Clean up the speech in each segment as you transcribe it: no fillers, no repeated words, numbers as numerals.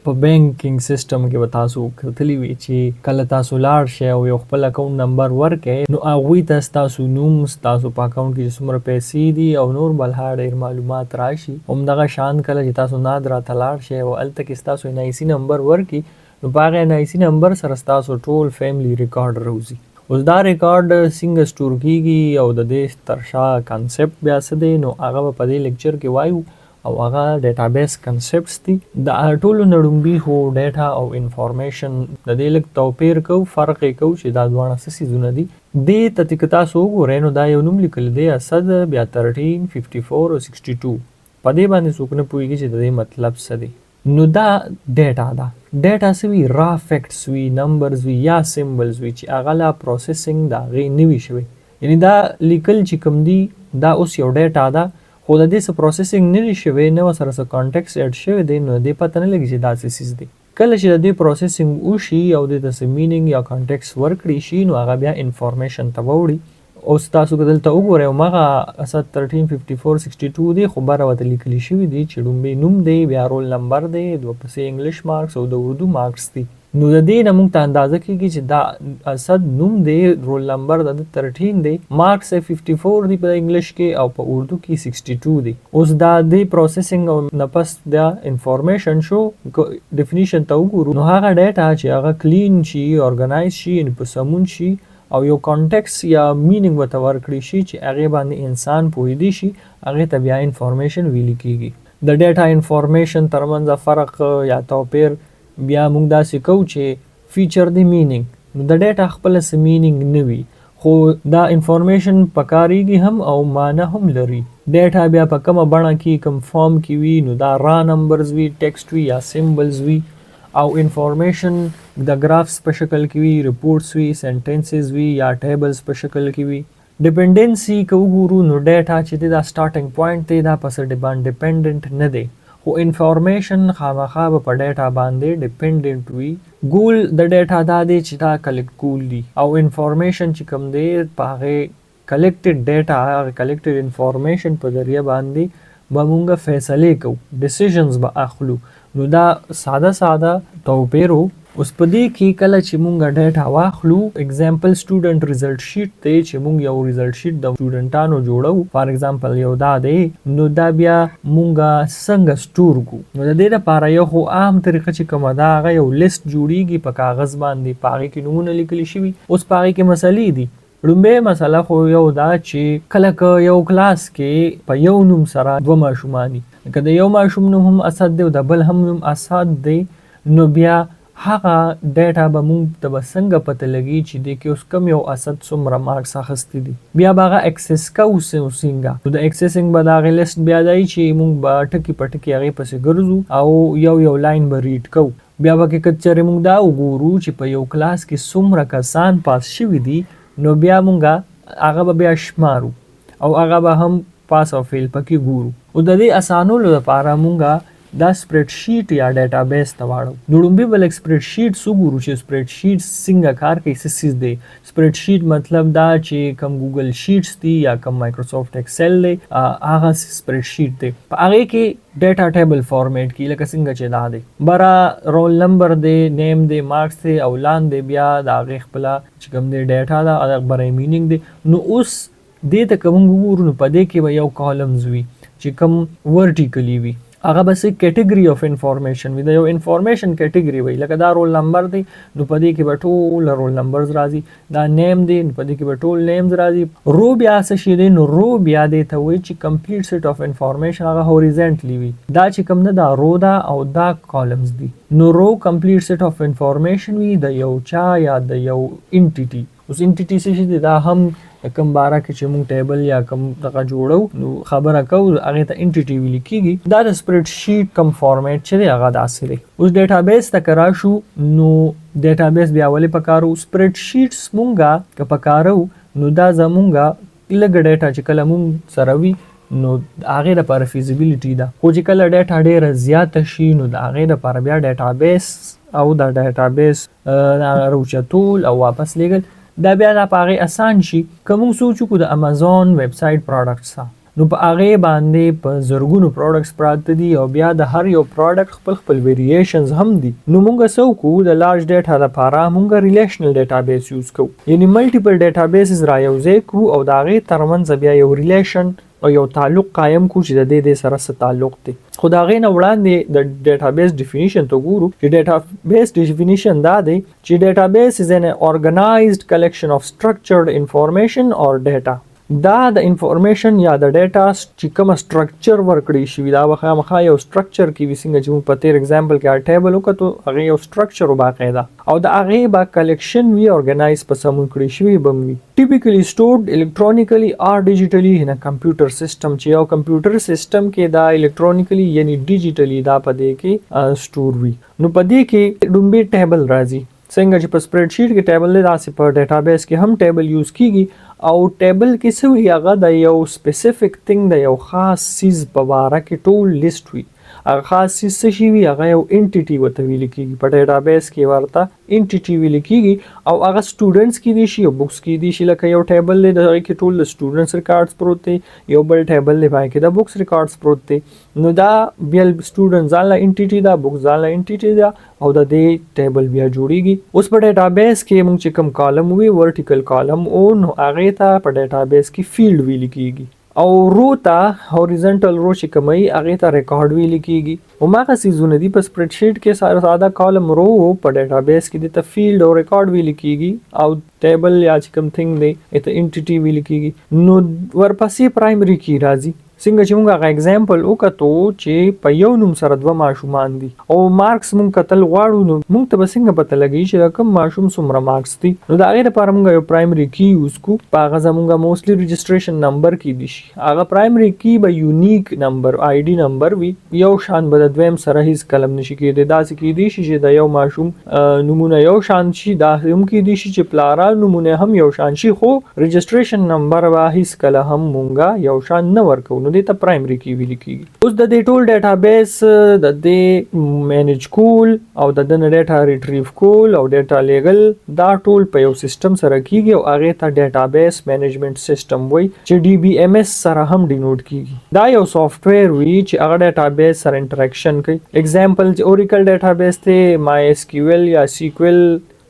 په بانکینګ سیستم کې به تاسو کتلی وي چې کله تاسو لاړ شئ او یو خپل اکاونټ نمبر ورکړئ نو هغوی ته ستاسو نوم، ستاسو په اکاونټ کې چې څومره پیسې دي او نور بلها ډېر معلومات راشي. همدغه شان کله چې تاسو نادرا ته لاړ شئ او هلته کې ستاسو NIC نمبر ورکړي نو په هغه NIC نمبر سره ستاسو ټول فیملی ریکارډ راوځي. اوس دا ریکارډ څنګه سټور کیږي او د دې تر شا کانسپټ بیا څه دی نو هغه به په دې لیکچر کې وایو او هغه ډیټابیس کنسپټس دي. د ټولو نړومبي خو ډیټا او انفارمیشن د دې لږ توپیر کوو، فرق یې کوو چې دا دواړه څه څیزونه دي. دې ته چې تاسو وګورئ نو دا یو نوم لیکل دی اسد، بیا 13 54 او 62. په دې باندې څوک نه پوهېږي چې د دې مطلب څه دی. نو دا ډیټا ده. ډیټا څه وي؟ را فیکټس وي، نمبرز وي یا سیمبلز وي چې هغه لا پروسیسینګ د هغې نه وي شوی. یعنې دا لیکل چې کوم دي دا اوس یو ډیټا ده خو د دې څه پروسیسینګ نه وي شوی، نه ورسره څه کانټیکس ایډ شوی دی نو دې پته نه لګي چې دا څه څیز دی. کله چې د دې پروسیسینګ وشي او دې ته څه مینینګ یا کانټیکس ورکړي شي نو هغه بیا انفارمیشن ته ووړي. اوس تاسو که دلته وګورئ هماغه اسد 13 54 62 دی خو بره ورته لیکلي شوي دي چې لومبی نوم دی، بیا رول نمبر دی، دوه پسې انګلیش مارکس او د اردو مارکس دي. نو د دې نه موږ ته اندازه کېږي چې دا اسد نوم دی، رول نمبر د 13 دی، مارکس 54 دی په انګلیش کې او په اردو کې 62 دی. اوس دا د پروسیسینګ او نه پس دا انفارمیشن شو ډیفینیشن ته وګورو نو هغه ډیټا چې هغه کلین شي، ارګنایز شي، یعنې په سمون شي او یو کانټیکس یا مینینګ ورته ورکړي شي چې هغې باندې انسان پوهېدی شي، هغې ته بیا انفارمیشن ویلي کېږي. د ډیټا انفارمیشن ترمنځ فرق یا توپیر بیا موږ داسې کوو چې فیچر دی مینینګ. نو د ډیټا خپله څه مینینګ نه وي خو دا انفارمیشن پکارېږي هم او معنی هم لري. ډیټا بیا په کومه بڼه کې کوم فارم کې وي نو دا را نمبرز وي، ټیکسټ وي یا سیمبلز وي، او انفارمیشن د ګرافس په شکل کې وي، ریپورټس وي، سنټنسز وي یا ټیبلز په شکل کې وي. ډیپنډنسي که وګورو نو ډیټا چې دی دا سټارټنګ پوینټ دی، دا په څه باندې ډیپنډنټ نه دی خو انفارمیشن خامخا به په ډیټا باندې ډیپنډنټ وي. ګول د ډیټا دا دی چې دا کلیکټ کول دي او انفارمیشن چې کوم دی په هغې کلیکټډ ډیټا، هغه کلیکټډ انفارمیشن په ذریعه باندې به مونږ فیصلې کوو، ډیسیژنز به اخلو. نو دا ساده توپیر و. اوس په دې کې کله چې مونږ ډیټا واخلو، اگزامپل سټوډنټ ریزلټ شیټ دی چې مونږ یو ریزلټ شیټ د سټوډنټانو جوړو، فار ایگزامپل یو دا دی نو دا بیا مونږ څنګه سټور کو. نو د دې لپاره یو خو عام طریقه چې کومه ده هغه یو لیست جوړیږي په کاغذ باندې، په هغې کې نومونه لیکلي شوي. اوس په هغې کې مسلې دي. لومبۍ مسله خو یو دا چې کله که یو کلاس کې په یو نوم سره دوه ماشومان دي، که د یو ماشوم نوم هم اسد دی او د بل هم نوم اسد دی نو بیا هغه ډیټا به موږ ته به څنګه پته لګي چې دی کې اوس کم یو اسد څومره مارکس اخیستی دي. بیا به هغه اکسس کوو څنګه. نو د اکسسینګ به د هغې لیست بیا دی چې موږ به ټکي په ټکي هغې پسې ګرځو او یو لاین به ریډ کوو. بیا به که چېرې موږ دا وګورو چې په یو کلاس کې څومره کسان پاس شوي دي نو بیا مونږه هغه به بیا شمارو او هغه به هم پاس او فیل پکې ګورو. او د دې اسانولو لپاره مونږه دا سپریډ شیټ یا ډیټابیس ته واړو. نو لومبي به لږ سپریډ شیټس وګورو چې سپریډ شیټ څنګه کار کوي، څه څیز دی. سپریډ شیټ مطلب دا چې کم ګوګل شیټس دي یا کم مایکروسافټ ایکسل دی، هغه سپریډ شیټ دی. په هغې کې ډیټا ټیبل فارمیټ کې لکه څنګه چې دا دی، بره رول نمبر دی، نیم دی، مارکس دی او لاندې بیا د هغې خپله چې کوم دی ډیټا ده هغه بره مینینګ دی. نو اوس دې ته که موږ وګورو نو په دې کې به یو کالمز وي چې کوم ورټیکلی وي، هغه به څه کیټګري اف انفارمیشن وي، د یو انفارمیشن کیټګري وي. لکه دا رول نمبر دی نو په دې کې به ټول رول نمبرز راځي. دا نیم دی نو په دې کې به ټول نیمز راځي. رو بیا څه شی دی نو رو بیا دې ته وایي چې کمپلیټ سیټ اف انفارمیشن هغه هوریزنټلی وي. دا چې کوم نه دا رو ده او دا کالمز دي. نو رو کمپلیټ سیټ اف انفارمیشن وي د یو چا یا د یو انټیټي. اوس انټیټي څه شی دی دا هم کوم باره کې چې موږ ټیبل یا کوم دغه جوړو نو خبره کوو هغې ته انټیټي ویل کېږي. دا د سپریډ شیټ کوم فارمیټ چې دی هغه داسې دی. اوس ډیټابیس ته که راشو نو ډیټابیس بیا ولې پکارو؟ سپریډ شیټس مونږه که پکارو نو دا زمونږه لږ ډیټا چې کله مونږ سره وي نو د هغې لپاره فیزیبیلیټي ده. خو چې کله ډیټا ډېره زیاته شي نو د هغې لپاره بیا ډیټابیس او د ډیټابیس راوچتول او واپس لیږل دا بیا دا په هغې اسان شي. که موږ سوچ وکړو د امازون ویب سایټ پروډکټس نو په هغه باندې په زرګونو پروډکټس پراته دي او بیا د هر یو پروډکټ خپل ویریشنز هم دي. نو موږ څه کوو د لارج ډیټا لپاره موږ ریلیشنل ډیټابیس یوز کوو، یعنی ملټیپل ډیټابیسز را یوځای کوو او د هغې ترمنځ بیا یو ریلیشن او یو تعلق قایم کو چې د دې سره څه تعلق دی. خو د هغې نه وړاندې د ډیټابیس ډیفینیشن ته ګورو چې ډیټابیس ډیفینیشن دا دی چې ډیټابیس از an organized collection of structured information or data. دا د انفارمیشن یا د ډیټا چې کوم سټرکچر ورکړی شوی دا خامخا یو سټرکچر کې وي، څنګه چې موږ په تیر اگزامپل کې ټیبل وکړو هغه یو سټرکچر باقاعده او د هغې با کلیکشن وي ارګنایز په سمون کړی شوی بم وي. typically stored electronically or digitally in a computer system چې یو کمپیوټر سیستم کې دا الکترونیکلی یعنی ډیجیټلی دا په دې کې سٹور وي. نو په دې کې ډومبي ټیبل راځي، څنګه چې په سپریډ شیټ کې ټیبل نه داسې په ډیټابیس کې هم ټیبل یوز کیږي او ټیبل کې څه وي هغه د یو سپیسیفیک تھنګ د یو خاص سیز په باره کې ټول لیست وي. هغه خاص سیز څه شي وي هغه یو انټیټي ورته ویل کیږي، په ډیټابیس کې ورته انټیټي ویل کیږي او هغه سټوډنټس کې دي شي او بوکس کې دي شي. لکه یو ټیبل دی دغه کې ټول د سټوډنټس ریکارډز پروت دی، یو بل ټیبل دی پای کې د بوکس ریکارډز پروت دی. نو دا بیا سټوډنټ ځان له انټیټي دا بوکس ځان له انټیټي دا او د دې ټیبل بیا جوړیږي. اوس په ډیټابیس کې موږ چې کوم کالم وي ورټیکل کالم او نو هغه ته په ډیټابیس کې فیلډ ویل کیږي او رو ته هوریزونټل رو چې کومي هغه ته ریکارډ ویل کیږي. او ماغه سیزونه دی په سپریډ شیټ کې ساده کالم رو په ډیټابیس کې د فیلډ او ریکارډ ویل کیږي او ټیبل یا چې کوم تھنګ دی اته انټیټي ویل کیږي. نو ورپسې پرایمري کی راځي، څنګه چې موږ هغه اگزامپل وکړو چې په یو نوم سره دوه ماشومان دي او مارکس موږ کتل غواړو نو موږ ته به څنګه پته لګي چې کوم ماشوم څومره مارکس دي. نو د هغې لپاره موږ یو پرایمري کی یوز کو، په هغه زموږ موستلی رجسټریشن نمبر کې دي شي. هغه پرایمري کی به یونیک نمبر آی ډي نمبر وي، یو شان به د دویم سره هیڅ کلم نشي کېدی. داسې کېدی شي چې د یو ماشوم نمونه یو شان شي، داسې هم کېدی شي چې پلاره نمونه هم یو شان شي خو رجسټریشن نمبر به هیڅ کله هم مونږه یو شان نه ورکو. نو دې ته پرایمري کی ویل کیږي. اوس د دې ټول ډیټابیس د دې مینیج کول او د دې ډیټا ریټریو کول او ډیټا لیګل دا ټول په یو سیستم سره کیږي او هغه ته ډیټابیس مینجمنت سیستم وای چې ډي بي ام اس سره هم ډینوټ کیږي. دا یو سافټویر وی چې هغه ډیټابیس سره انټریکشن کوي. اگزامپل چې اوریکل ډیټابیس ته مای اس کیو ایل یا سیکوئل،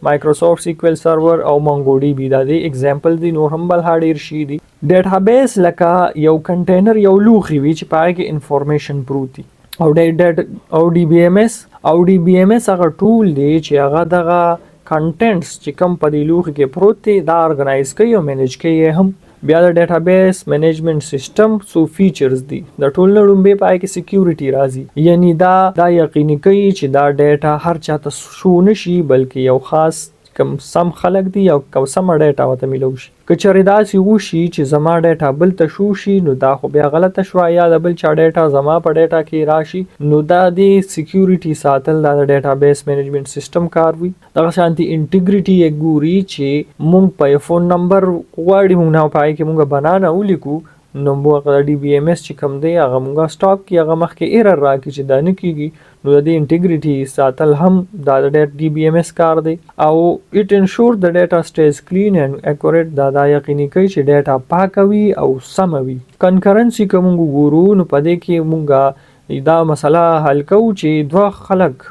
مایکروسافټ سیکوئل سرور او مونګو ډي بي دا دی اگزامپل دي. نور هم بل هډیر شي دي. ډیټابیس لکه یو کنټینر یو لوخي وی چې پای کې انفارمیشن پروت دي او ډي بي ام اس هغه ټول دی چې هغه دغه کنټینټس چې کوم په دې لوخي کې پروت دي دا ارګنایز کوي او مینیج کوي هم. بیا د ډیټابیس مینجمنت سیستم سو فیچرز دي د ټول نه لومبه پای کې سکیورټي راځي، یعنی دا یقیني کوي چې دا ډیټا هر چاته شو نشي بلکې یو خاص کم سم خلق دی او کوم سم ډیټا وته ملو شي. که چېرې داسې وشي چې زما ډیټا بل ته شو شي نو دا خو بیا غلطه شوه، یا د بل چا ډیټا زما په ډیټا کې راشي نو دا د سکیورټي ساتل دا د ډیټابیس مینجمنت سیستم کار وي. دغه شانتي انټیګریټي یې ګوري چې مونږ په فون نمبر غواړي مونږ نه پای کې مونږ بنانه ولیکو نو موږ د ډي بي ام اس چې کوم دی هغه موږ سټاپ کی هغه مخکې ایرر راکړي چې دا نه کیږي. نو د انټیګریټي ساتل هم د ډي بي ام اس کار دی او اټ انشور د ډیټا سټیز کلین اینڈ اکوریټ. دا یقیني کوي چې ډیټا پاک وي او سم وي. کنکرنسي کوم ګورو نو پدې کې موږ دا مسله حل کوو چې دوه خلک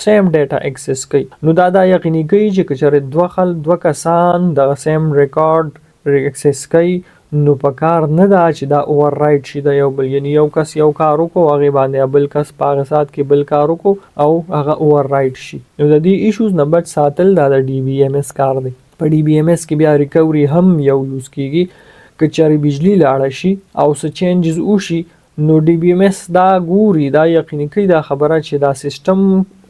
سیم ډیټا ایکسس کوي. نو دا یقیني کوي چې چېرې دوه کسان د سیم ریکارډ ایکسس کوي نو په کار نه دا چې دا اوور رائټ شي د یو بل، یعنی یو کس یو کار وکړو هغه باندې بل کس په هغه سات کې بل کار وکړو او هغه اوور رائټ شي. نو د دې ایشوز نه بچ ساتل دا د ډي بي ام اس کار دی. په ډي بي ام اس کې بیا ریکوري هم یو یوز کیږي. که چېرې بجلی لاړه شي او څه چینجز وشي نو ډي بي ام اس دا ګوري، دا یقیني کوي دا خبره چې دا سیستم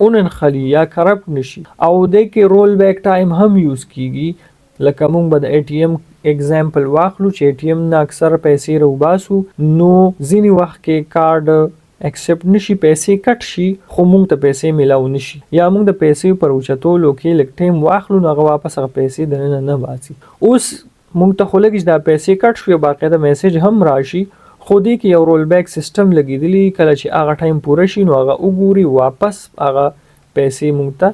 اوننخلي یا کرپټ نشي او د کې رول بیک ټایم هم یوز کیږي. لکه مونږ به د اے ټي ام اگزامپل واخلو چې اے ټي ام نه اکثر پیسې راوباسو نو ځینی وخت کې کارډ ایکسپټ نشي، پیسې کټ شي خو مونږ ته پیسې ملاو نشي، یا مونږ د پیسې پر اوچتولو کې لږ ټایم واخلو نو هغه واپس هغه پیسې دننه نه باسي. اوس مونږ ته خو لږ دا پیسې کټ شو، باقاعده میسج هم راشي خو دې کې یو رول بیک سیستم لګیدلی. کله چې هغه ټایم پوره شي نو هغه وګوري واپس هغه پیسې مونږ ته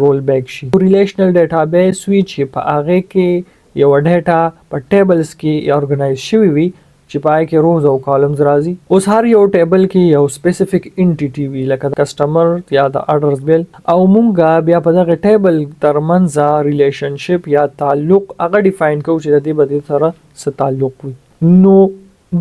رول بیک شي. ریلیشنل ډیټابیس وی چې په هغه کې یو ډیټا په ټیبلز کې ارګنایز شوی وي چې پای کې روز او کالمز راځي. اوس هر یو ټیبل کې یو سپیسیفیک انټیټي وي لکه کسٹمر یا د اډرس بیل او مونږه بیا په دغه ټیبل ترمنځ ریلیشنشپ یا تعلق هغه ډیفاین کوو چې د دې بده سره څه تعلق وي. نو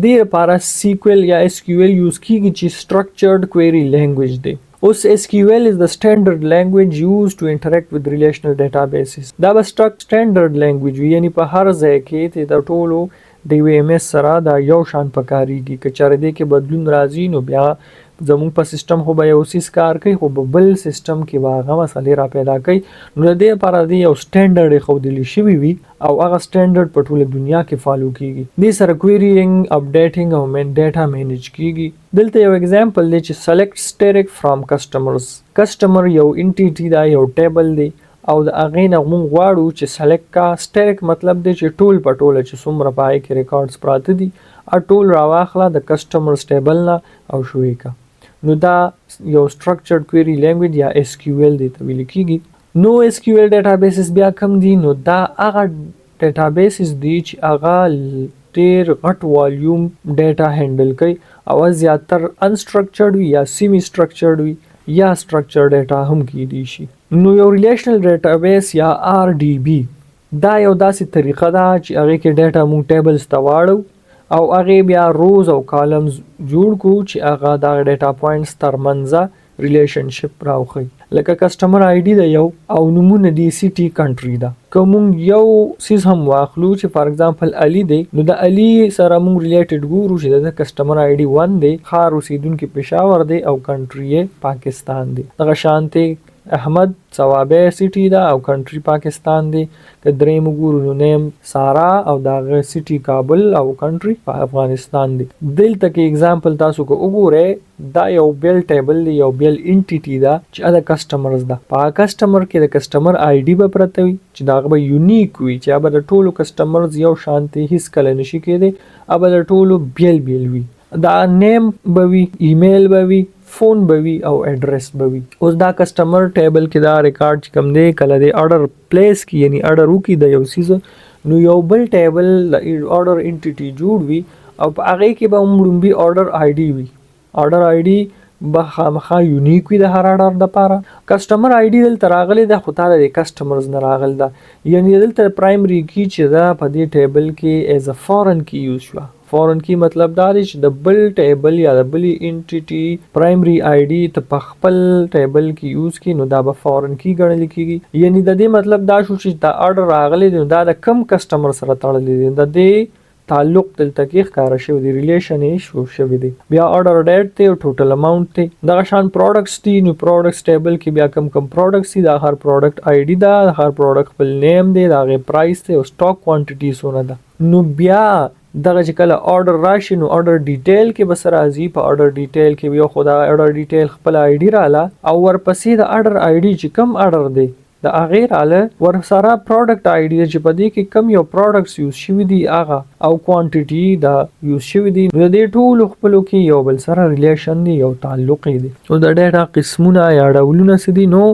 دې لپاره SQL یا SQL یوز کیږي چې structured query language دی. اوس SQL is the standard language used to interact with relational databases. دا به standard language وي، یعنی په هر ځای کې د ټولو د یو MS سره دا یو شان پکاريږي. که چېرې دې کې بدلون راځي نو بیا زموږ په سیستم خو به یو سیس کار کوي، خو بل سیستم کې به هغه مسئلې را پیدا کوي. نو د دې لپاره د یو سټینډرډ ښودلی شوی وي او هغه سټینډرډ په ټوله دنیا کې فالو کیږي. دې سره کویرینګ، اپډیټینګ او ډیټا مینیج کیږي. دلته یو اگزامپل دی چې سلیکټ سټیرک فرام کسٹمرز. کسٹمر یو انټیټي دا یو ټیبل دی او د هغې نه موږ غواړو چې سلیکټ کا. سټیرک مطلب دی چې ټول په ټوله چې څومره په هغې کې ریکارډز پراته دي ټول راواخله د کسټمرز ټیبل نه او شوې کا. نو دا یو structured query language یا SQL دی ته ویل کیږي. نو SQL databases بیا کم دي؟ نو دا هغه databases دي چې هغه ډیر غټ والیوم ډیټا هینډل کوي او زیاتر unstructured وي یا semi structured وي یا structured ډیټا هم کیدی شي. نو یو ریلیشنل ډیټابیس یا RDB دا یو داسې طریقه ده چې هغې کې ډیټا مونږ ټیبلز ته واړو او هغې بیا روز او کالمز جوړ کړو چې هغه دا ډیټا پوینټس ترمنځه ریلیشنشپ راوښي. لکه کسټمر ID د یو او نمونه دی سیټي کنټري ده. که مونږ یو سیز هم واخلو چې فار ایگزامپل علي دی، نو د علي سره مونږ ریلیټډ ګورو چې د کسټمر ID 1 دی، ښار اوسیدونکي پېښور دی او کنټري یې پاکستان دی. دغه شانتې احمد ثوابه سیټي ده او کنټري پاکستان دی. که درېیم وګورو نو نیم سارا او دغه سیټي کابل او کنټري په افغانستان دی. دلته کې اگزامپل تاسو که وګورئ دا یو بیل ټیبل دی، یو بیل انټیټي ده چې د کسټمرز ده. په کسټمر کې د کسټمر ID به پرته وي چې دا به یونیک وي چې به د ټولو کسټمرز یو شانتي هیڅ کله نشي کېدی، به د ټولو بیل بیل وي. دا نیم به وي، ایمیل به وي، فون به وي او ایډرس به وي. اوس دا کسټمر ټیبل کې دا ریکارډ چې کوم دی کله د اډر پلیس کی یعنی اډر وکي د یو سیز، نو یو بل ټیبل د اډر انټیټي جوړ وي او په هغې کې به عمومي اډر ID وي. اډر ID به خامخا یونیک وي د هر اډر دپاره. کسټمر ID دلته راغلی ده خو تا د کسټمرز نه راغلی ده، یعنی دلته پرایمري کی چې ده په دې ټیبل کې ایز ا فورن کی یوز شوه. فورن کی مطلب دا دی چې د بل ټیبل یا د بلې انټیټي پرایمري ID ته په خپل ټیبل کې یوز کی، نو دا به فورن کی ګڼل کیږي. یعنی د دې مطلب دا شو چې دا اډر راغلی دی نو دا د کم کسټمر سره تړلی دی، د دې تعلق دلته کې ښکاره شوی دی، ریلیشن یې شو شوی دی. بیا اډر ډیټ دی او ټوټل اماونټ دی. دغه شان پروډکټس دي، نو پروډکټس ټیبل کې بیا کم پروډکټس دي، د هر پروډکټ ID ده، د هر پروډکټ خپل نیم دی، د هغې پرایس دی او سټاک کوانټیټي څونه ده. نو بیا دغه چې کله اډر راشي نو اډر ډیټیل کې به څه راځي. په اډر ډیټیل کې یو خو دا اډر ډیټیل خپل ID راله او ورپسې د اډر ID چې کم اډر دی د هغې راله، ورسره پروډکټ ID دی چې په دې کې کم یو پروډکټس یوز شوي دي هغه او کوانټیټي دا یوز شوي دي. نو د دې ټولو خپلو کې یو بل سره ریلیشن دی، یو تعلق دی. نو د ډیټا قسمونه یا ډولونه څه دي؟ نو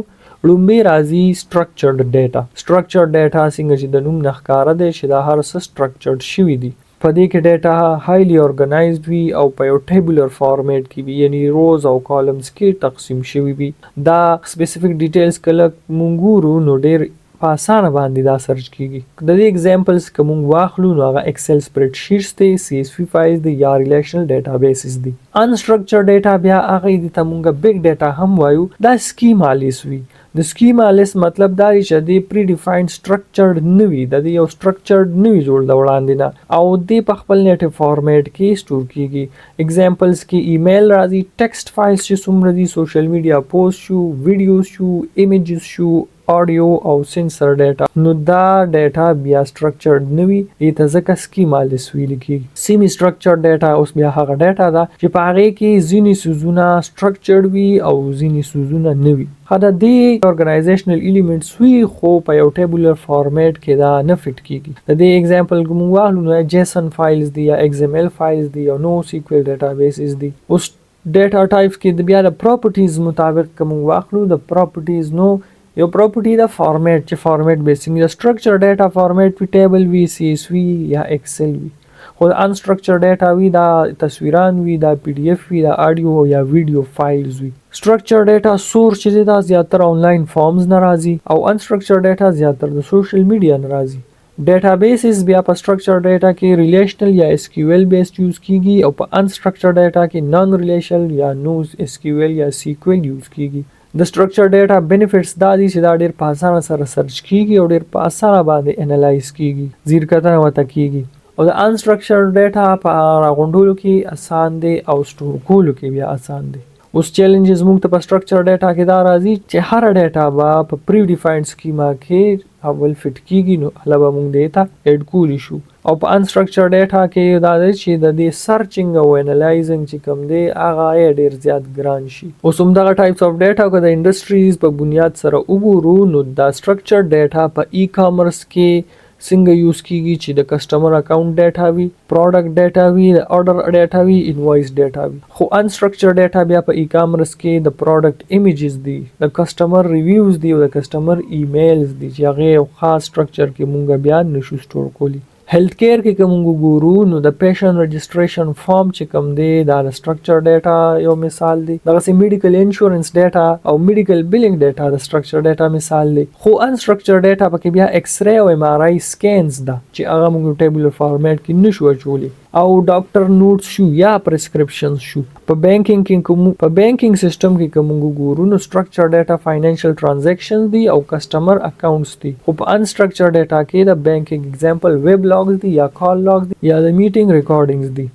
لومبی راځي structured data. structured data څنګه چې د نوم نه ښکاره دی چې دا هر څه structured شوي دي. په دې کې ډیټا هایلی ارګنایزد وي او په یو ټیبولر فارمیټ کې وي، یعنی روز او کالمز کې تقسیم شوي وي. دا سپیسیفیک ډیټیلز کله مونږ ګورو نو ډیر په اسانه باندې دا سرچ کیږي. د دې اگزامپلز که مونږ واخلو نو هغه ایکسل سپریډ شیټس دی، CSV فایلز دی یا ریلیشنل ډیټابیسز دی. انسټرکچر ډیټا بیا هغه دي ته مونږ بیگ ډیټا هم وایو. دا سکیما لیست وي. د سکیما لیست مطلب دا دی چې د پری ډیفاینډ سټرکچرډ نه وي، د یو سټرکچرډ نه وي جوړ د وړاندې نه او د په خپل نیټیو فارمیټ کې سټور کیږي. اگزامپلز کې ایمیل راځي، ټیکسټ فایلز چې څومره دي، سوشل میډیا پوسټ شو، ویډیوز شو، ایمیجز شو، آډیو او سنسر ډیټا. نو دا ډیټا بیا سټرکچرډ نه وي، دې ته ځکه سکیما لیست ویل کیږي. سیمی سټرکچرډ ډیټا اوس بیا هغه ډیټا ده چې په هغې کې ځینې څیزونه سټرکچرډ وي او ځینې څیزونه نه وي. دا د ارګنایزیشنل ایلیمنټس وي خو په یو ټیبولر فارمیټ کې دا نه فټ کیږي. د دې اگزامپل که موږ واخلو نو JSON فایلز دي یا XML فایلز دي یا نو SQL ډیټابیسز دي. اوس ډیټا ټایپس کې بیا د پراپرټیز مطابق که موږ واخلو د پراپرټیز نو یو پراپرټي د فارمیټ چې فارمیټ بیسنګ د سټرکچر ډیټا فارمیټ وي، ټیبل وي، CSV یا ایکسل وي. خو انسترکچر ډیټا وی دا تصویران وی دا پی ډی اف وی دا آډیو یا ویډیو فایلز وی. سټرکچر ډیټا سورس چې دا زیاتره آنلاین فارمز ناراضي او انسترکچر ډیټا زیاتره د سوشل میډیا ناراضي. ډیټابیسز بیا په سټرکچر ډیټا کې ریلیشنل یا اس کیو ایل بیسډ یوز کیږي او په انسترکچر ډیټا کې نان ریلیشنل یا نو اس کیو ایل یا سیکوئل یوز کیږي. د سټرکچر ډیټا بینیفټس دا دي چې دا ډیر په اسانه سره سرچ کیږي او ډیر په اسانه باندې انالایز کیږي، زیرکتنه وته کیږي. او د انسترکچر ډیټا په راغونډولو کې آسان دي او سٹور کولو کې بیا آسان دي. اوس چیلنجز موږ ته په سټرکچر ډیټا کې دا راځي چې هر ډیټا به په پری ډیفاینډ سکیما کې اول فټ کیږي، نو علاوه موږ دیتا اډ کولی شو. او په انسترکچر ډیټا کې دا دی چې د دې سرچینګ او انالایزینګ چې کوم دی هغه ډیر زیات ګران شي. اوس همدغه ټایپس اف ډیټا که د انډسټریز په بنیاد سره وګورو نو دا سټرکچر ډیټا په ای کامرس کې څنګه یوز کیږي چې د کسٹمر اکاونٹ ډیټا وي، پروډکټ ډیټا وي، د order ډیټا وي، انوایس ډیټا وي. خو انسترکچر ډیټا بیا په ای کامرس کې د پروډکټ ایمیجز دي، د کسٹمر ریویوز دي او د کسٹمر ایمیلز دي چې هغه یو خاص سټرکچر کې مونږ بیا نشو سٹور کولی. هیلث کیر کې کوم ګورو نو د پیشنټ رجسټریشن فارم چې کوم دی دا د سټرکچر ډیټا یو مثال دی. دغه سي میډیکل انشورنس ډیټا او میډیکل بیلینګ ډیټا د سټرکچر ډیټا مثال دی. خو انسترکچر ډیټا پکې بیا ایکس ری او ایم آر آی سکینز ده چې هغه موږ ټیبلر فارمیټ کې نشو اچولی، او ډاکټر نوټس شو یا پرسکرپشنز شو. په بانکینګ سیستم کې کوم ګورو نو سټرکچر ډیټا فاینانشل ترانزیکشنز دي او کسٹمر اکاونټس دي. خو په انسترکچر ډیټا کې د بانکینګ ایگزامپل ویب لاګز دي یا کال لاګز دي یا د میټینګ ریکارډینګز دي.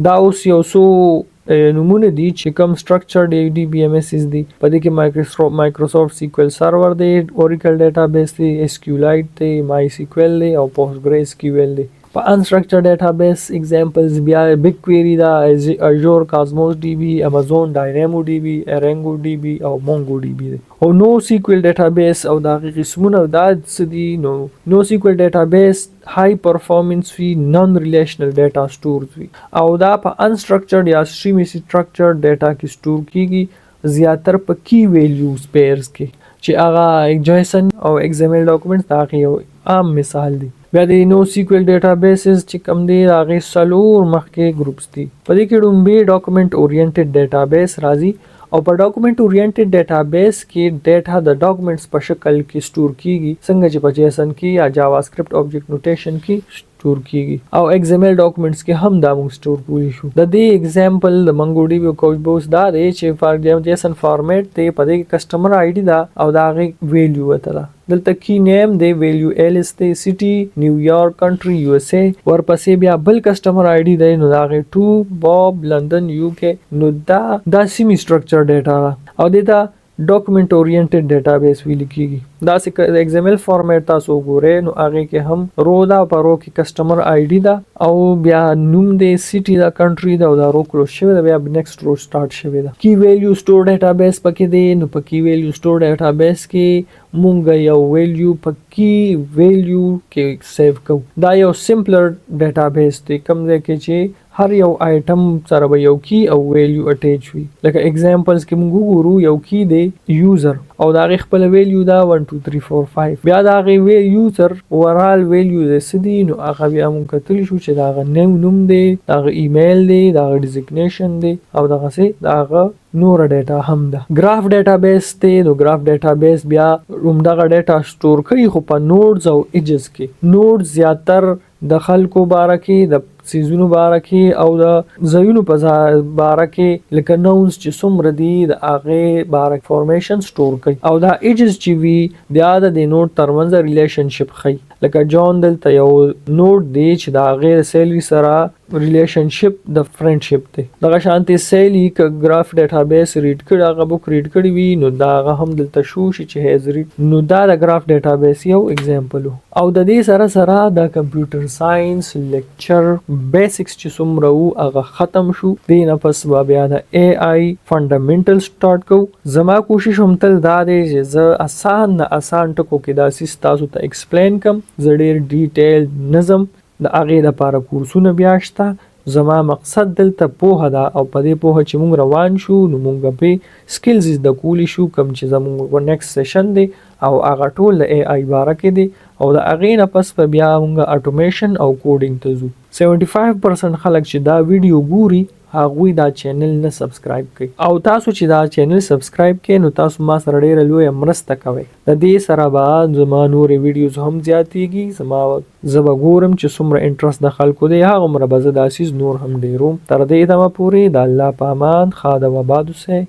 دا اوس یو څو نمونه دي چې کوم سټرکچر ډی بی ایم ایس دي. په دې کې مایکروسافټ سیکوئل سرور دی، اوریکل ډیټابیس دی، ایس کیو لایټ دی، مای سیکوئل دی او پوسټ گرے ایس کیو ایل دی. په انسترکچر ډیټابیس ایگزامپلز بیا بگ کویری دا، اژور کاسموس ډی بی، امازون ډاینامو ډی بی، ارنګو ډی بی او مونګو ډی بی دی. او نو سیکوئل ډیټابیس او دا قسمونه دا سدي نو سیکوئل ډیټابیس های پرفارمنس وی، نان ریلیشنل ډیټا سٹورز وی او دا په انسترکچر یا سټریمی سټرکچر ډیټا کې سٹور کیږي، زیاتر په کی ویلیوز پیرز کې چې هغه جیسن او ایکس ایم ایل ډاکومنټس دا یو عام مثال دی. بیا د نو سیکوئل ډیټابیسز چې کوم دی هغه څلور مخکې ګروپس دي. په دې کې ډومبي ډاکومنټ اورینټډ ډیټابیس راځي او په ډاکومنټ اورینټډ ډیټابیس کې ډیټا د ډاکومنټس په شکل کې سٹور کیږي، څنګه چې په جیسن کې یا جاوا سکرپټ آبجیکټ نوټیشن کې سٹور کیږي. او ایکس ایم ایل ډاکومنټس کې هم دا موږ سٹور کولی شو. د دې ایگزامپل د منګو ډی بی او کوچ بوس دا دی چې فار جیسن فارمیټ دی، په دې کسٹمر آی ډی دا او دا غي ویلیو وته ده. دلته کی نیم دی، ویلیو ایلس دی، سټي نیویارک کنټری یو اس اے، ورپسې بیا بل کسٹمر آی ډی دی نو دا غي 2 باب لندن یو کې. نو دا سیمی سټرکچر ډیټا او دا ډاکومنټ اورینټډ ډیټابیس ویل کیږي. دا چې د ایکس ایم ایل فارمیټ تاسو ګورئ نو هغه کې هم رو دا پرو کې کسٹمر آی ډی دا او بیا نوم دی، سټي دا، کنټری دا او دا رو کلوز شوی دا، بیا نیکسټ رو سٹارټ شوی دا. کی ویلیو سٹور ډیټابیس پکې دی. نو په کی ویلیو سٹور ډیټابیس کې مونږ یو ویلیو په کی ویلیو کې سیو کوو. دا یو سمپلر ډیټابیس دی کوم ځای کې چې هر یو آیټم سره به یو کی او ویلیو اٹیچ وي. لکه ایگزامپلز کې موږ ګورو یو کی دی یوزر او دا غي خپل ویلیو دا 1 2 3 4 5. بیا دا غي یوزر اورال ویلیو د سدي نو هغه بیا موږ کتلی شو چې دا غ نوم دی، دا غ ایمیل دی، دا غ ډیزیګنیشن دی او دا غ دا غ نور ډیټا هم ده. گراف ډیټابیس ته نو گراف ډیټابیس بیا همدغه ډیټا سٹور کوي خو په نوډز او ایجز کې. نوډز زیاتر د خلکو باره کې، د سیزونو باره کې او د ځایونو په باره کې لکه نونز چې څومره دي د هغې باره فارمیشن سٹور کوي. او دا ایجز چې وي بیا د نوډ ترمنځ ریلیشنشپ ښیي. لکه جان دلته یو نوډ دی چې د هغې سیلي سره ریلیشنشپ د فرندشپ دی. دغه شانتي سیلي که ګراف ډیټابیس ریډ کړي، هغه بک ریډ کړي وي نو دا هغه هم دلته شو چې هیز ریډ. نو دا د ګراف ډیټابیس یو ایگزامپل و. او د دې سره سره د کمپیوټر ساينس لیکچر بیسکس چې څومره وو هغه ختم شو. دې نه پس بیا د اے آی فنډامنټل سٹارټ کوو. زما کوشش هم تل دا دی چې زه آسان ټکو کې دا سیس تاسو ته ایکسپلین کم. زه ډیر ډیټیل نظم د هغې لپاره کورسونه بیا شته. زما مقصد دلته پوهه ده او په دې پوهه چې موږ روان شو نو موږ به سکلز زده کولی شو کوم چې زموږ نیکسټ سیشن دی او هغه ټول د اے آی باره کې دی او د هغې نه پس په بیا موږ اټومیشن او کوډینګ ته ځو. 75% خلک چې دا ویډیو ګوري هغوی دا چینل نه سبسکرایب کوي او تاسو چې دا چینل سبسکرایب کړئ نو تاسو ما سره ډیره لویه مرسته کوئ. د دې سره به زما نورې ویډیوز هم زیاتیږي. زه به ګورم چې څومره انټرست د خلکو دی هغومره به زه داسې نور هم ډیروم. تر دې دمه پورې د الله په امان ښاد او آباد اوسئ.